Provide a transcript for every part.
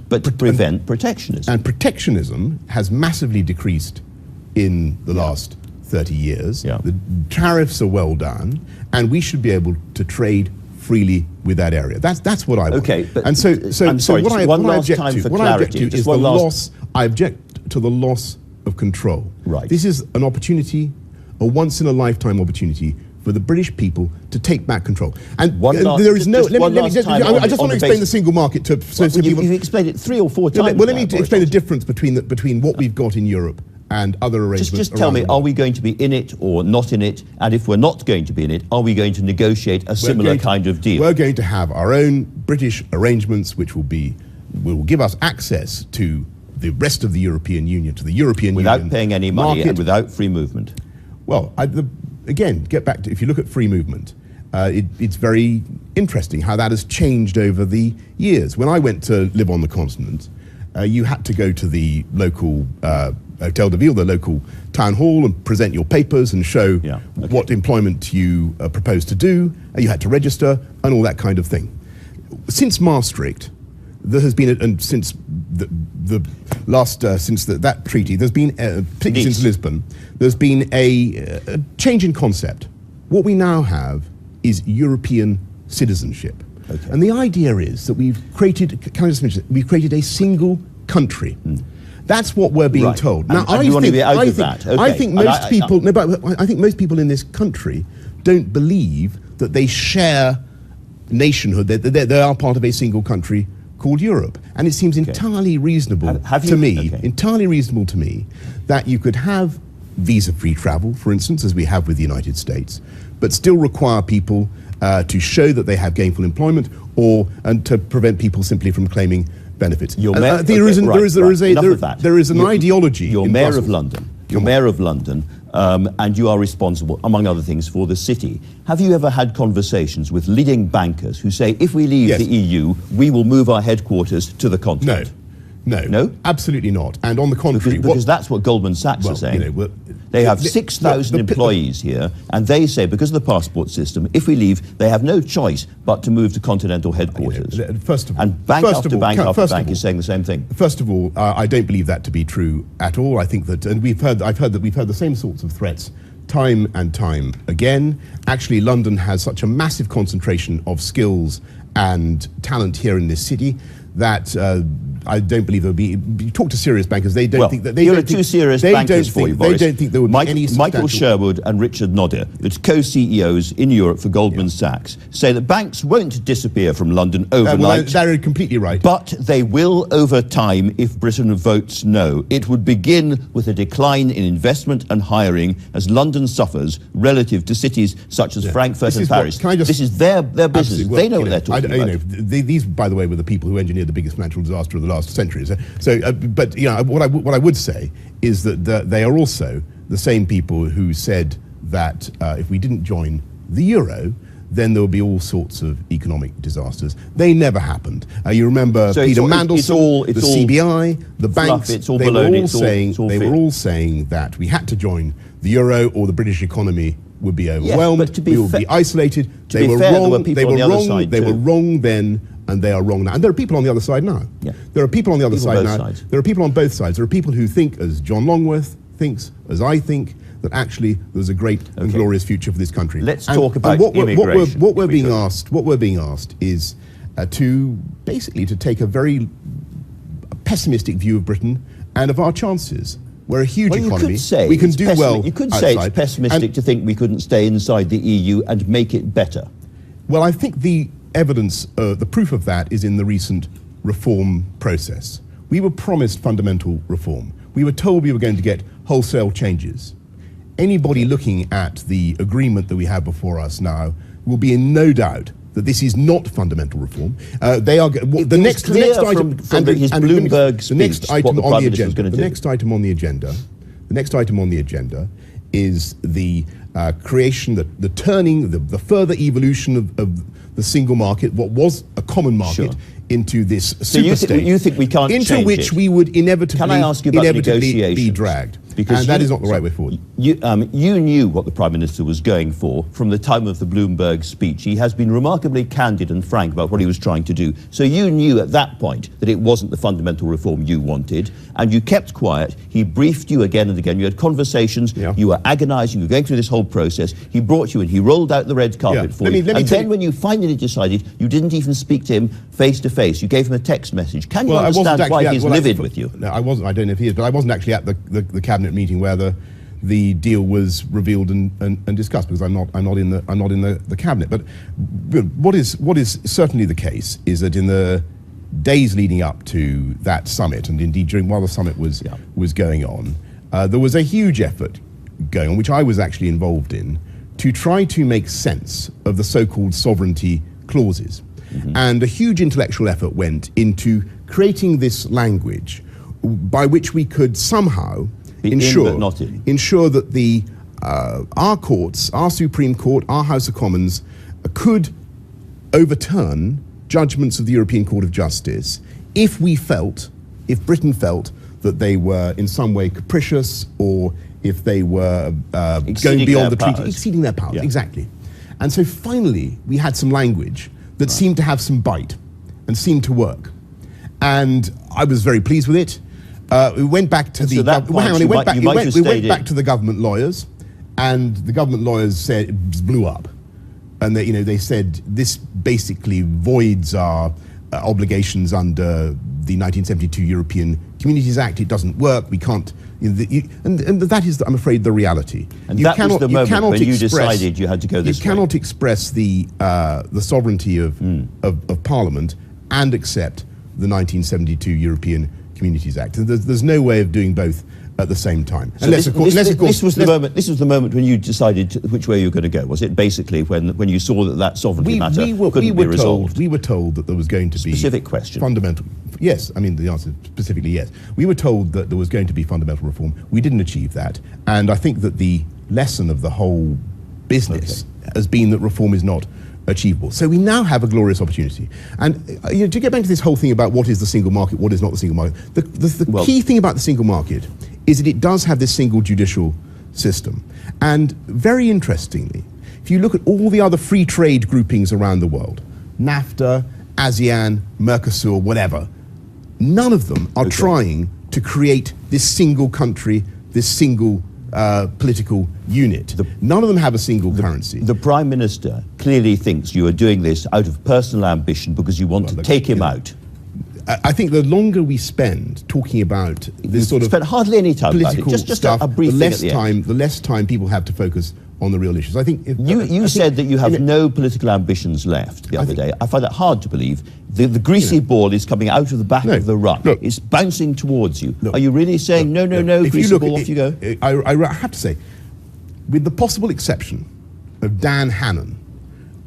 but to prevent protectionism. And protectionism has massively decreased in the last 30 years. Yeah. The tariffs are well done, and we should be able to trade freely with that area. That's what I want. Okay, but and so what I object to is the loss. I object to the loss of control. Right. This is an opportunity, a once-in-a-lifetime opportunity for the British people to take back control. And there is no. I just want to explain the single market to. You've explained it 3 or 4 times. Well, let me explain the difference between what we've got in Europe and other arrangements. Just tell me, are we going to be in it or not in it? And if we're not going to be in it, are we going to negotiate a similar kind of deal? We're going to have our own British arrangements, which will give us access to the rest of the European Union, to the European Union without paying any money and without free movement. Well, again, get back to, if you look at free movement, it's very interesting how that has changed over the years. When I went to live on the continent, you had to go to the local Hotel de Ville, the local town hall, and present your papers and show what employment you proposed to do. You had to register and all that kind of thing. Since Maastricht, there has been, and since that treaty, there's been, particularly since Lisbon, there's been a change in concept. What we now have is European citizenship. Okay. And the idea is that we've created, we've created a single country. That's what we're being told. Now, I think most people in this country don't believe that they share nationhood, that they are part of a single country called Europe. And it seems entirely reasonable entirely reasonable to me that you could have visa-free travel, for instance, as we have with the United States, but still require people to show that they have gainful employment, and to prevent people simply from claiming benefits. There is an ideology. You're mayor of London. You're mayor of London, and you are responsible, among other things, for the city. Have you ever had conversations with leading bankers who say, if we leave the EU, we will move our headquarters to the continent? No, absolutely not. And on the contrary, because that's what Goldman Sachs are saying. They have 6,000 employees here, and they say, because of the passport system, if we leave, they have no choice but to move to continental headquarters. First of all, and bank after bank is saying the same thing. First of all, I don't believe that to be true at all. I think that, and we've heard the same sorts of threats time and time again. Actually, London has such a massive concentration of skills and talent here in this city that I don't believe there will be. You talk to serious bankers; they don't think that they. You're two serious bankers for you, Boris. They don't think there would be any substantial. Michael Sherwood and Richard Nodder, the co-CEOs in Europe for Goldman Sachs, say that banks won't disappear from London overnight. They're completely right. But they will over time if Britain votes no. It would begin with a decline in investment and hiring as London suffers relative to cities such as Frankfurt and Paris. This is their business. Well, they know what they're talking about. These, by the way, were the people who engineered the biggest financial disaster of the last centuries. But what I would say is that they are also the same people who said that if we didn't join the euro, then there would be all sorts of economic disasters. They never happened. You remember Peter Mandelson, the CBI, the banks. They were all saying that we had to join the euro or the British economy would be overwhelmed. We would be isolated. They were wrong. They were wrong then. And they are wrong now. And there are people on the other side now. Yeah. There are people on the other side now. There are people on both sides. There are people who think, as John Longworth thinks, as I think, that actually there's a great and glorious future for this country. Let's talk about immigration. What we're being asked is to basically to take a very pessimistic view of Britain and of our chances. We're a huge economy. We can do well. You could say it's pessimistic to think we couldn't stay inside the EU and make it better. Well, I think the evidence, the proof of that is in the recent reform process. We were promised fundamental reform. We were told we were going to get wholesale changes. Anybody looking at the agreement that we have before us now will be in no doubt that this is not fundamental reform. They are the next item on the agenda is the creation, the turning, the further evolution of the single market, what was a common market, into this super state. You think we can't into change which it? we would inevitably Can I ask you about be dragged. Because that is not the right way forward. You knew what the Prime Minister was going for from the time of the Bloomberg speech. He has been remarkably candid and frank about what he was trying to do. So you knew at that point that it wasn't the fundamental reform you wanted, and you kept quiet. He briefed you again and again. You had conversations. Yeah. You were agonising. You were going through this whole process. He brought you in. He rolled out the red carpet for you. And then when you finally decided, you didn't even speak to him face to face. You gave him a text message. Can you understand why he's livid with you? No, I wasn't. I don't know if he is, but I wasn't actually at the cabinet meeting where the deal was revealed and discussed, because I'm not in the cabinet. But what is certainly the case is that in the days leading up to that summit, and indeed while the summit was going on, there was a huge effort going on, which I was actually involved in, to try to make sense of the so-called sovereignty clauses. And a huge intellectual effort went into creating this language by which we could somehow ensure that our courts, our Supreme Court, our House of Commons could overturn judgments of the European Court of Justice if Britain felt that they were in some way capricious, or if they were going beyond the treaty, exceeding their powers. Exactly. And so finally we had some language that seemed to have some bite and seemed to work. And I was very pleased with it. We went back to the government lawyers, and the government lawyers said it blew up, and they said this basically voids our obligations under the 1972 European Communities Act. It doesn't work. We can't. And that is, I'm afraid, the reality. And that was the moment when you decided you had to go this way. You cannot express the sovereignty of Parliament and accept the 1972 European Communities Act. There's no way of doing both at the same time. So this was the moment when you decided which way you were going to go, was it? Basically, when you saw that sovereignty matter couldn't be resolved. We were told that there was going to be specific question. Fundamental. Yes, I mean the answer is specifically yes. We were told that there was going to be fundamental reform. We didn't achieve that, and I think that the lesson of the whole business has been that reform is not achievable. So we now have a glorious opportunity. And to get back to this whole thing about what is the single market, what is not the single market, the key thing about the single market is that it does have this single judicial system. And very interestingly, if you look at all the other free trade groupings around the world, NAFTA, ASEAN, Mercosur, whatever, none of them are trying to create this single country, this single political unit. None of them have a single currency. The Prime Minister clearly thinks you are doing this out of personal ambition because you want to take him out. I think the longer we spend talking about this sort of spent hardly any time political about it. Just stuff, a brief the less time people have to focus on the real issues. I think you said that you have no political ambitions left the other day. I find that hard to believe. The greasy ball is coming out of the back of the ruck. It's bouncing towards you. Are you really saying no, greasy ball, off you go? I have to say, with the possible exception of Dan Hannan,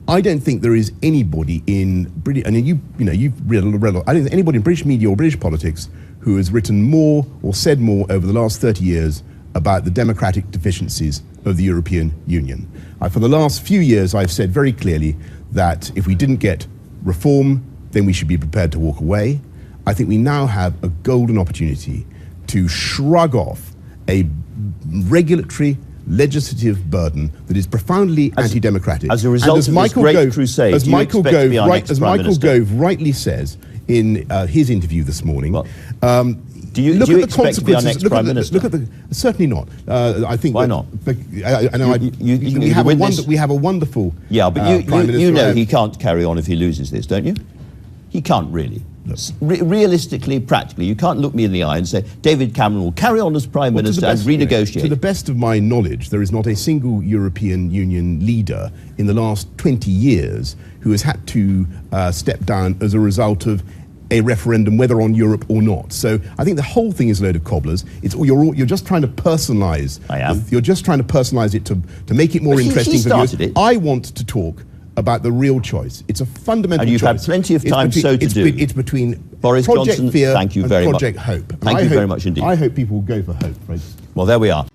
I don't think there is anybody in British. I mean, you've read. I don't think anybody in British media or British politics who has written more or said more over the last 30 years about the democratic deficiencies of the European Union. For the last few years, I've said very clearly that if we didn't get reform, then we should be prepared to walk away. I think we now have a golden opportunity to shrug off a regulatory, legislative burden that is profoundly anti-democratic. As a result of this great crusade, as Michael Gove rightly says in his interview this morning, do you expect to be our next Prime Minister? Certainly not. I think. Why not? We have a wonderful. Yeah, but you know he can't carry on if he loses this, don't you? He can't really. Realistically, practically, you can't look me in the eye and say David Cameron will carry on as Prime Minister and renegotiate. To the best of my knowledge, there is not a single European Union leader in the last 20 years who has had to step down as a result of a referendum, whether on Europe or not. So I think the whole thing is a load of cobblers. You're just trying to personalise. I am. You're just trying to personalise it to make it more interesting for you. I want to talk about the real choice. It's a fundamental choice. And you've had plenty of time to do. It's between Boris Project Johnson, Fear thank you and very Project much. Hope. Thank you very much indeed. I hope people will go for hope, folks. Well, there we are.